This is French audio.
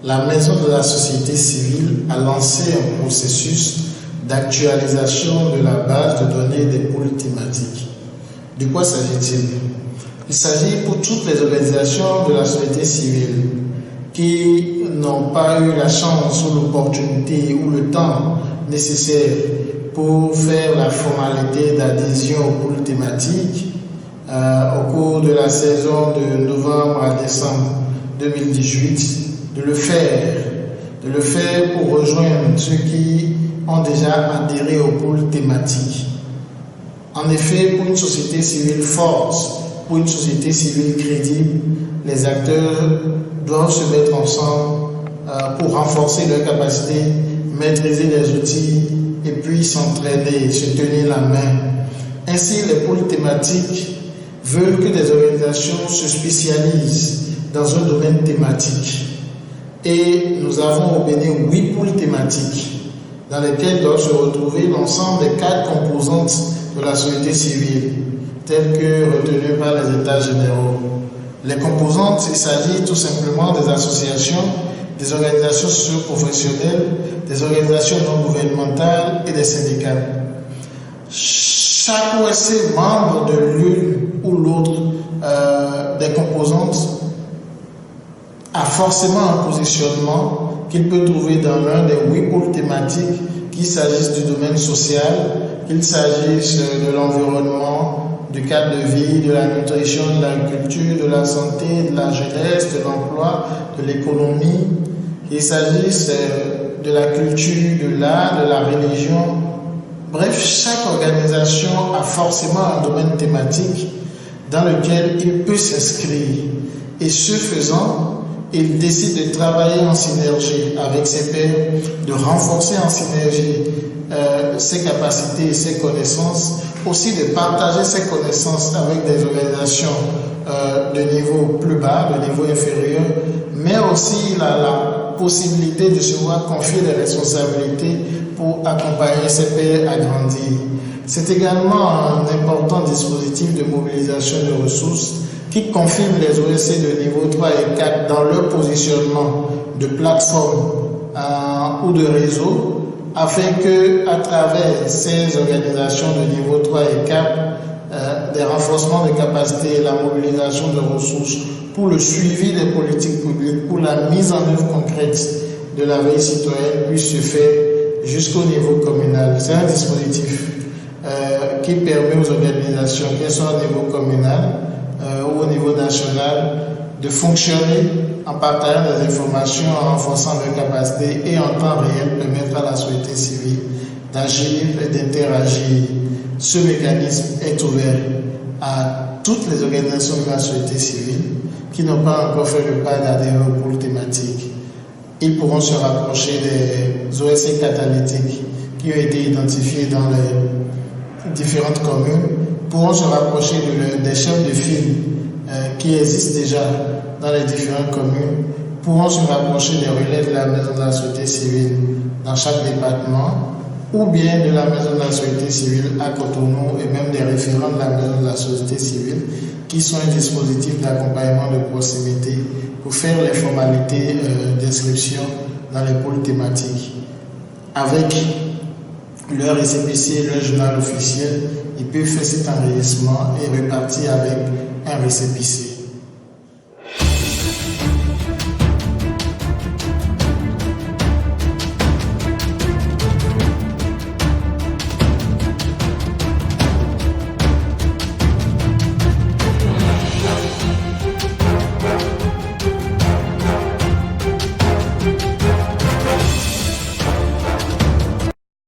la Maison de la société civile a lancé un processus d'actualisation de la base de données des pôles thématiques. De quoi s'agit-il? Il s'agit pour toutes les organisations de la société civile qui n'ont pas eu la chance ou l'opportunité ou le temps nécessaire pour faire la formalité d'adhésion aux pôles thématiques au cours de la saison de novembre à décembre 2018, de le faire pour rejoindre ceux qui ont déjà adhéré aux pôles thématiques. En effet, pour une société civile forte, pour une société civile crédible, les acteurs doivent se mettre ensemble pour renforcer leur capacité, maîtriser les outils et puis s'entraider, se tenir la main. Ainsi, les pôles thématiques veulent que des organisations se spécialisent dans un domaine thématique. Et nous avons au Bénin 8 pôles thématiques dans lesquels doivent se retrouver l'ensemble des 4 composantes de la société civile, telles que retenues par les États généraux. Les composantes, il s'agit tout simplement des associations, des organisations socio-professionnelles, des organisations non gouvernementales et des syndicats. Chaque OSC membre de l'une ou l'autre des composantes a forcément un positionnement qu'il peut trouver dans l'un des 8 pôles thématiques, qu'il s'agisse du domaine social, qu'il s'agisse de l'environnement, du cadre de vie, de la nutrition, de l'agriculture, de la santé, de la jeunesse, de l'emploi, de l'économie, qu'il s'agisse de la culture, de l'art, de la religion. Bref, chaque organisation a forcément un domaine thématique dans lequel il peut s'inscrire. Et ce faisant, il décide de travailler en synergie avec ses pairs, de renforcer en synergie ses capacités et ses connaissances, aussi de partager ses connaissances avec des organisations de niveau plus bas, de niveau inférieur, mais aussi la possibilité de se voir confier des responsabilités pour accompagner ses pairs à grandir. C'est également un important dispositif de mobilisation de ressources qui confirme les OSC de niveau 3 et 4 dans leur positionnement de plateforme ou de réseau, afin que, à travers ces organisations de niveau 3 et 4, des renforcements de capacité et la mobilisation de ressources pour le suivi des politiques publiques, pour la mise en œuvre concrète de la veille citoyenne puisse se faire jusqu'au niveau communal. C'est un dispositif qui permet aux organisations, qu'elles soient au niveau communal ou au niveau national, de fonctionner en partageant des informations, en renforçant leurs capacités et en temps réel permettre à la société civile d'agir et d'interagir. Ce mécanisme est ouvert à toutes les organisations de la société civile qui n'ont pas encore fait le pas d'adhérer au pôle thématique. Ils pourront se rapprocher des OSC catalytiques qui ont été identifiés dans les différentes communes, pourront se rapprocher des chefs de file qui existent déjà dans les différentes communes, pourront se rapprocher des relais de la Maison de la société civile dans chaque département, ou bien de la Maison de la société civile à Cotonou et même des référents de la Maison de la société civile qui sont un dispositif d'accompagnement de proximité pour faire les formalités d'inscription dans les pôles thématiques. Avec leur récépissé et leur journal officiel, ils peuvent faire cet enregistrement et repartir avec un récépissé.